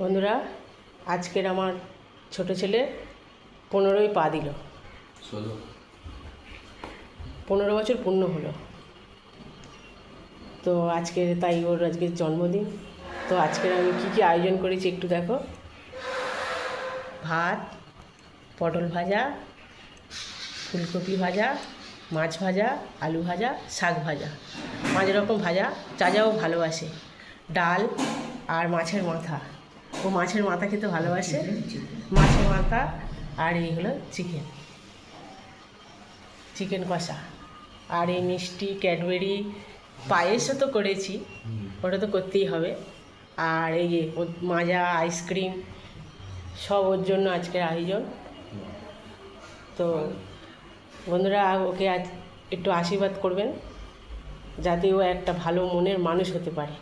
বন্ধুরা, আজকের আমার ছোট ছেলে 15ই পা দিল। 15 বছর পূর্ণ হলো। তো আজকে তাই ওর আজকে জন্মদিন। তো আজকের আমি কী আয়োজন করেছি একটু দেখো। ভাত, পটল ভাজা, ফুলকপি ভাজা, মাছ ভাজা, আলু ভাজা, শাক ভাজা, 5 রকম ভাজা। চাচাও ভালোবাসে। ডাল আর মাছের মাথা। ও মাছের মাথা খেতে ভালোবাসে। মাছের মাথা আর এই হলো চিকেন কষা। আর এই মিষ্টি, ক্যাডবেরি, পায়েসও তো করেছি, ওটা তো করতেই হবে। আর এই যে মাজা, আইসক্রিম, সব ওর জন্য আজকের আয়োজন। তো বন্ধুরা, ওকে আজ একটু আশীর্বাদ করবেন যাতে ও একটা ভালো মনের মানুষ হতে পারে।